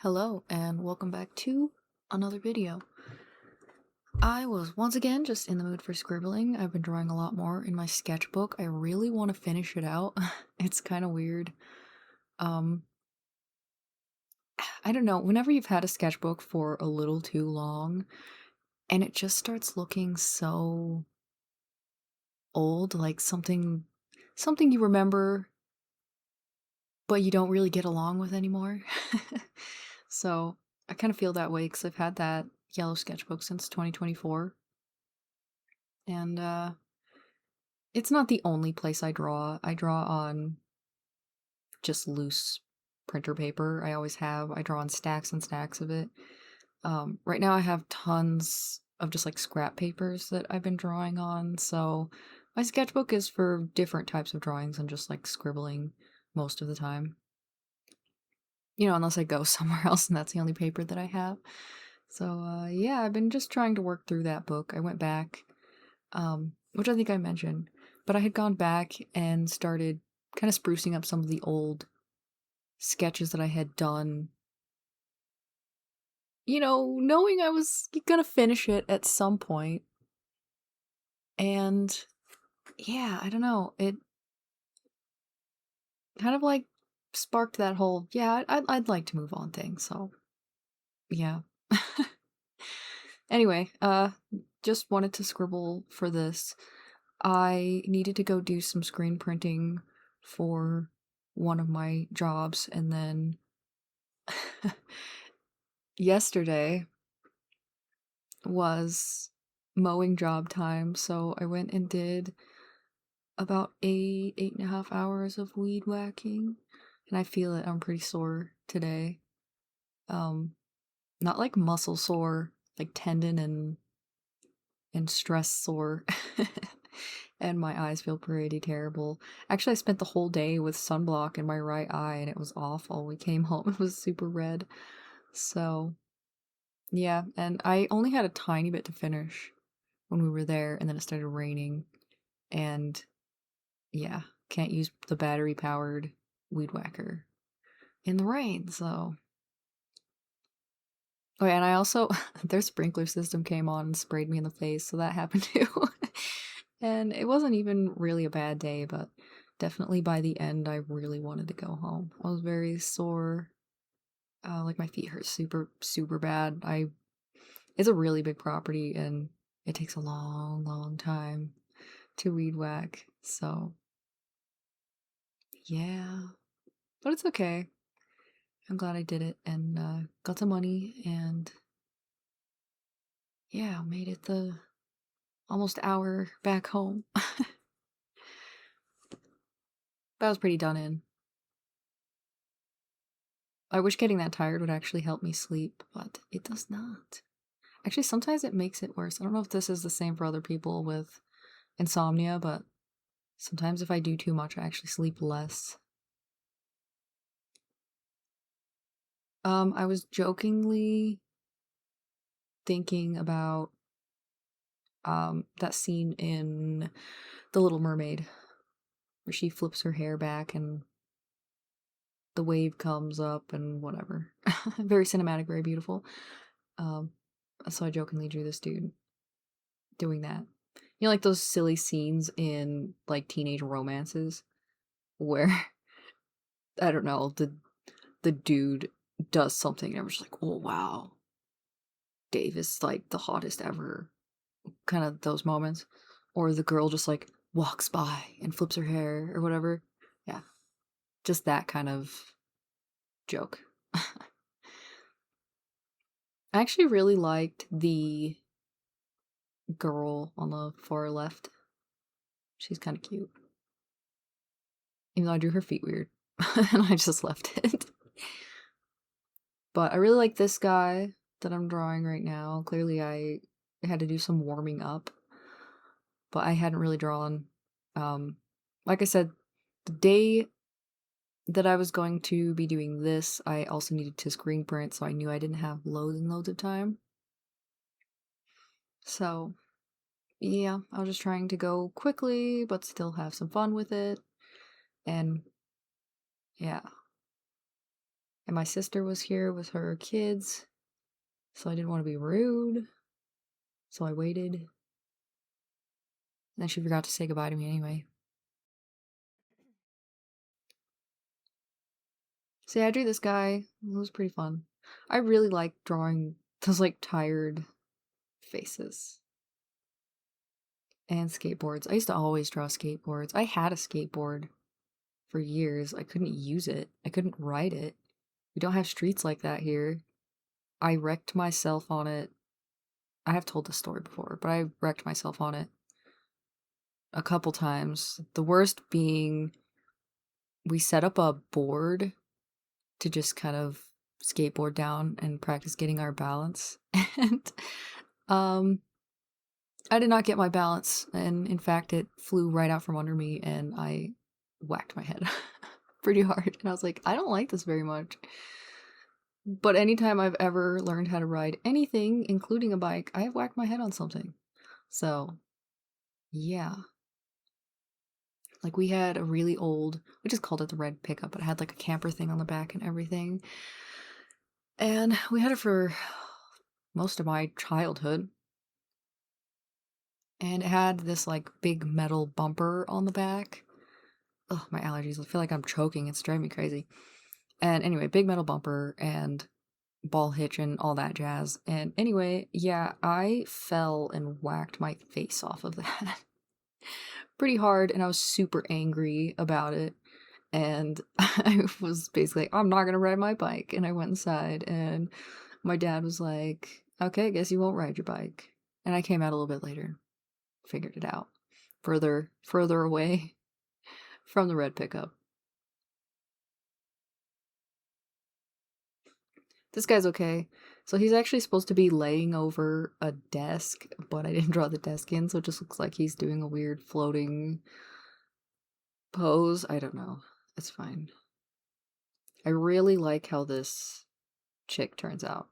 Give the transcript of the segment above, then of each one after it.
Hello, and welcome back to another video. I was once again just in the mood for scribbling. I've been drawing a lot more in my sketchbook. I really want to finish it out. It's kind of weird. Um, I don't know, whenever you've had a sketchbook for a little too long and it just starts looking so old, like something you remember but you don't really get along with anymore. So, I kind of feel that way because I've had that yellow sketchbook since 2024. And it's not the only place I draw. I draw on just loose printer paper. I always have. I draw on stacks and stacks of it. Right now I have tons of just like scrap papers that I've been drawing on. So my sketchbook is for different types of drawings and just like scribbling most of the time. Unless I go somewhere else and that's the only paper that I have. So yeah, I've been just trying to work through that book. I went back, which I think I mentioned, but I had gone back and started kind of sprucing up some of the old sketches that I had done, knowing I was gonna finish it at some point. And yeah, I don't know, it kind of like sparked that whole, yeah, I'd like to move on thing. So yeah. Anyway, just wanted to scribble for this. I needed to go do some screen printing for one of my jobs, and then yesterday was mowing job time, so I went and did about 8.5 hours of weed whacking, and I feel it. I'm pretty sore today. Um, Not like muscle sore, like tendon and stress sore. And my eyes feel pretty terrible. Actually, I spent the whole day with sunblock in my right eye and it was awful. We came home, it was super red. So, yeah, and I only had a tiny bit to finish when we were there, and then it started raining. And yeah, can't use the battery powered weed whacker in the rain. So, oh yeah, and I also their sprinkler system came on and sprayed me in the face, so that happened too. And it wasn't even really a bad day, but definitely by the end, I really wanted to go home. I was very sore. Like my feet hurt super, super bad. It's a really big property and it takes a long, long time to weed whack. So yeah, but it's okay. I'm glad I did it and got some money and yeah, made it the almost hour back home. But I was pretty done in. I wish getting that tired would actually help me sleep, but it does not. Actually, sometimes it makes it worse. I don't know if this is the same for other people with insomnia, but sometimes if I do too much, I actually sleep less. I was jokingly thinking about that scene in The Little Mermaid where she flips her hair back and the wave comes up and whatever. Very cinematic, very beautiful. Um, so I jokingly drew this dude doing that. Like those silly scenes in like teenage romances where I don't know, the dude does something and I'm just like, oh wow, Dave is like the hottest ever. Kind of those moments. Or the girl just like walks by and flips her hair or whatever. Yeah. Just that kind of joke. I actually really liked the girl on the far left. She's kind of cute. Even though I drew her feet weird. And I just left it. But I really like this guy that I'm drawing right now. Clearly I had to do some warming up. But I hadn't really drawn. Um, like I said, the day that I was going to be doing this, I also needed to screen print, so I knew I didn't have loads and loads of time. So, yeah, I was just trying to go quickly, but still have some fun with it. And yeah, And my sister was here with her kids, so I didn't want to be rude. So I waited. And then she forgot to say goodbye to me anyway. So yeah, I drew this guy. It was pretty fun. I really like drawing those like tired faces. And skateboards. I used to always draw skateboards. I had a skateboard for years. I couldn't use it. I couldn't ride it. We don't have streets like that here. I wrecked myself on it. I have told this story before, but I wrecked myself on it a couple times. The worst being we set up a board to just kind of skateboard down and practice getting our balance. And um I did not get my balance, and in fact it flew right out from under me and I whacked my head pretty hard. And I was like, I don't like this very much. But anytime I've ever learned how to ride anything, including a bike, I have whacked my head on something. So, yeah. Like we had a really old, we just called it the red pickup, but it had like a camper thing on the back and everything. And we had it for most of my childhood. And it had this like big metal bumper on the back. Oh, my allergies. I feel like I'm choking. It's driving me crazy. And anyway, big metal bumper and ball hitch and all that jazz. And anyway, yeah, I fell and whacked my face off of that pretty hard, and I was super angry about it. And I was basically like, I'm not gonna ride my bike. And I went inside, and my dad was like, okay, I guess you won't ride your bike. And I came out a little bit later, figured it out. Further away from the red pickup. This guy's okay. So he's actually supposed to be laying over a desk, but I didn't draw the desk in, so it just looks like he's doing a weird floating pose. I don't know. It's fine. I really like how this chick turns out.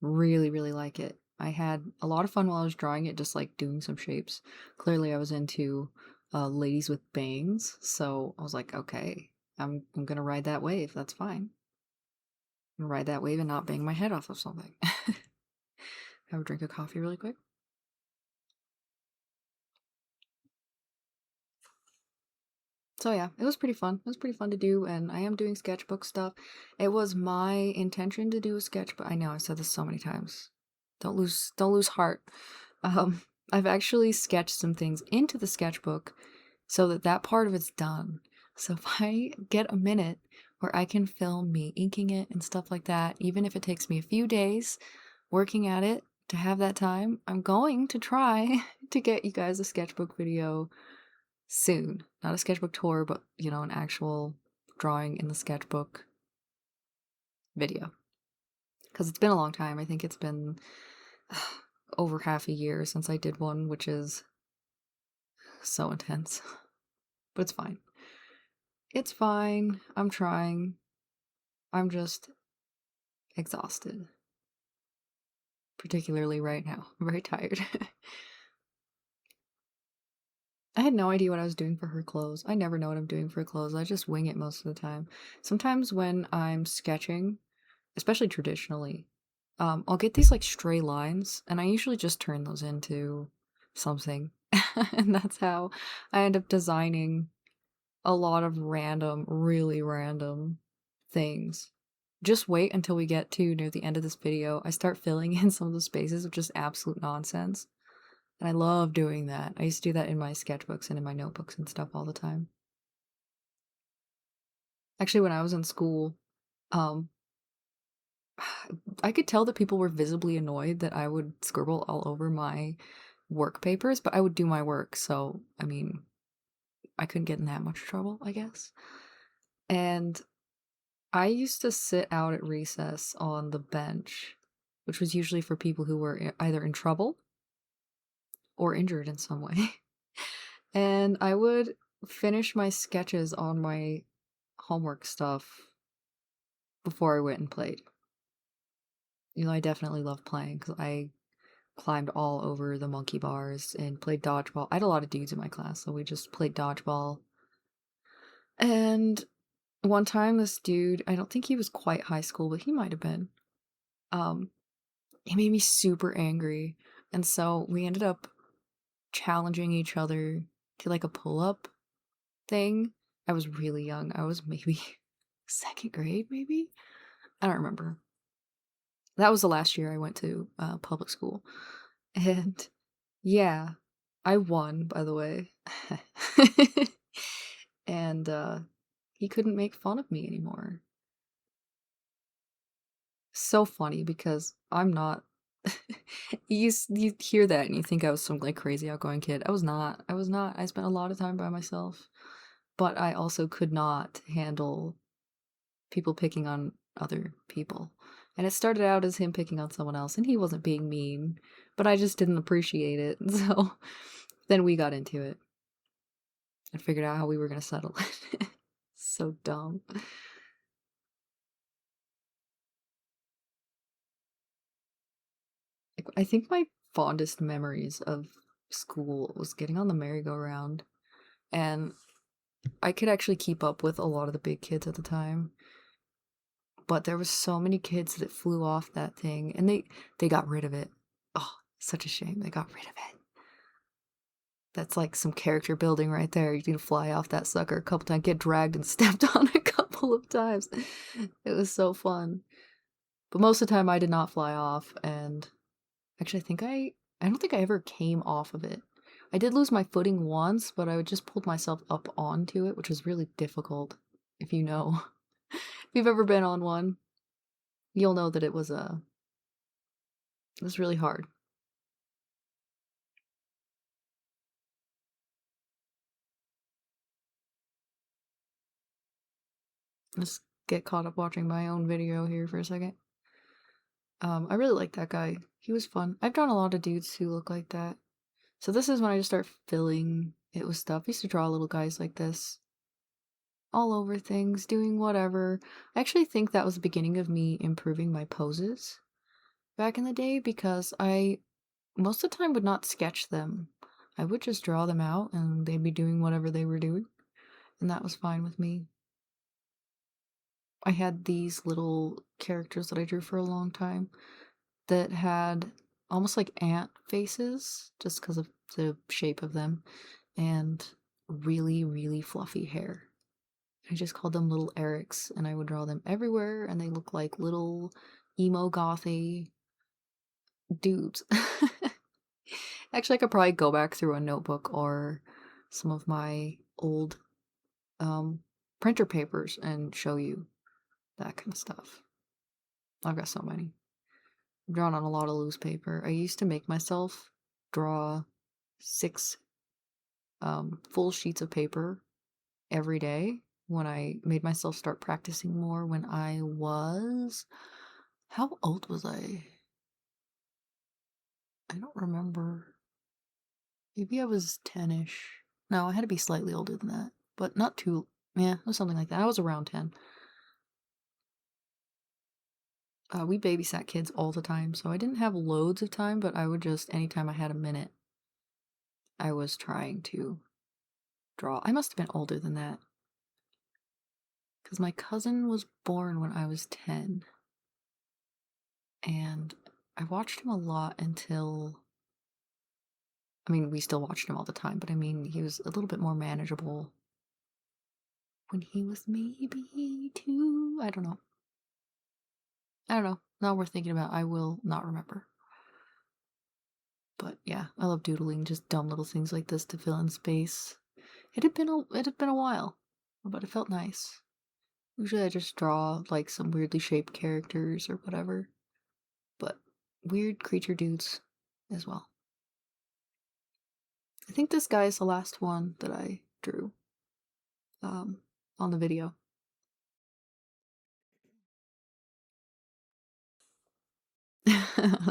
Really, really like it. I had a lot of fun while I was drawing it, just like doing some shapes. Clearly, I was into ladies with bangs, so I was like, okay, I'm gonna ride that wave. That's fine. I'm gonna ride that wave and not bang my head off of something. Have a drink of coffee really quick. So yeah, it was pretty fun. It was pretty fun to do, and I am doing sketchbook stuff. It was my intention to do a sketchbook. I know I've said this so many times. Don't lose heart. Um, I've actually sketched some things into the sketchbook so that that part of it's done. So if I get a minute where I can film me inking it and stuff like that, even if it takes me a few days working at it to have that time, I'm going to try to get you guys a sketchbook video soon. Not a sketchbook tour, but, an actual drawing in the sketchbook video. Because it's been a long time. I think it's been over half a year since I did one, which is so intense. But it's fine. It's fine. I'm trying. I'm just exhausted. Particularly right now. I'm very tired. I had no idea what I was doing for her clothes. I never know what I'm doing for clothes. I just wing it most of the time. Sometimes when I'm sketching, especially traditionally, I'll get these like stray lines, and I usually just turn those into something. And that's how I end up designing a lot of random, really random things. Just wait until we get to near the end of this video. I start filling in some of the spaces with just absolute nonsense. And I love doing that. I used to do that in my sketchbooks and in my notebooks and stuff all the time. Actually, when I was in school, um, I could tell that people were visibly annoyed that I would scribble all over my work papers, but I would do my work, so, I mean, I couldn't get in that much trouble, I guess. And I used to sit out at recess on the bench, which was usually for people who were either in trouble or injured in some way. And I would finish my sketches on my homework stuff before I went and played. I definitely love playing because I climbed all over the monkey bars and played dodgeball. I had a lot of dudes in my class, so we just played dodgeball. And One time this dude, I don't think he was quite high school, but he might have been. Um, he made me super angry. And so we ended up challenging each other to like a pull-up thing. I was really young. I was maybe second grade, maybe? I don't remember. That was the last year I went to public school. And yeah, I won, by the way. And he couldn't make fun of me anymore. So funny because I'm not. You hear that and you think I was some like crazy outgoing kid. I was not. I was not. I spent a lot of time by myself. But I also could not handle people picking on other people. And it started out as him picking on someone else, and he wasn't being mean, but I just didn't appreciate it. So then we got into it and figured out how we were going to settle it. So dumb. I think my fondest memories of school was getting on the merry-go-round, and I could actually keep up with a lot of the big kids at the time, but there was so many kids that flew off that thing, and they got rid of it. Oh, such a shame they got rid of it. That's like some character building right there. You need to fly off that sucker a couple times, get dragged and stepped on a couple of times. It was so fun. But most of the time I did not fly off, and actually I don't think I ever came off of it. I did lose my footing once, but I would just pulled myself up onto it, which was really difficult. If you know. If you've ever been on one, you'll know that it was really hard. Let's get caught up watching my own video here for a second. I really like that guy. He was fun. I've drawn a lot of dudes who look like that. So this is when I just start filling it with stuff. I used to draw little guys like this. All over things, doing whatever. I actually think that was the beginning of me improving my poses back in the day because I most of the time would not sketch them. I would just draw them out and they'd be doing whatever they were doing. And that was fine with me. I had these little characters that I drew for a long time that had almost like ant faces just because of the shape of them and really, really fluffy hair. I just called them little Erics and I would draw them everywhere and they look like little emo gothy dudes. Actually, I could probably go back through a notebook or some of my old um, printer papers and show you that kind of stuff. I've got so many. I've drawn on a lot of loose paper. I used to make myself draw 6 full sheets of paper every day when I made myself start practicing more when I was. How old was I? I don't remember. Maybe I was 10-ish. No, I had to be slightly older than that, but not too. Yeah, it was something like that. I was around 10. We babysat kids all the time, so I didn't have loads of time, but I would just, anytime I had a minute, I was trying to draw. I must have been older than that. Because my cousin was born when I was 10. And I watched him a lot until. I mean, we still watched him all the time, but I mean, he was a little bit more manageable when he was maybe 2. I don't know. I don't know. Not worth thinking about. I will not remember. But yeah, I love doodling just dumb little things like this to fill in space. It had been a while, but it felt nice. Usually I just draw like some weirdly shaped characters or whatever, but weird creature dudes as well. I think this guy is the last one that I drew on the video.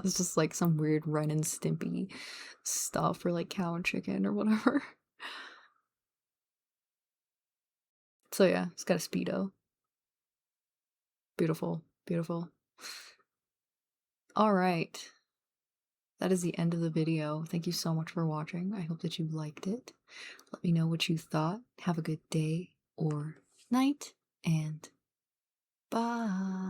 It's just like some weird Ren and Stimpy stuff or like cow and chicken or whatever. So yeah, it's got a Speedo. Beautiful, beautiful. All right. That is the end of the video. Thank you so much for watching. I hope that you liked it. Let me know what you thought. Have a good day or night. and bye.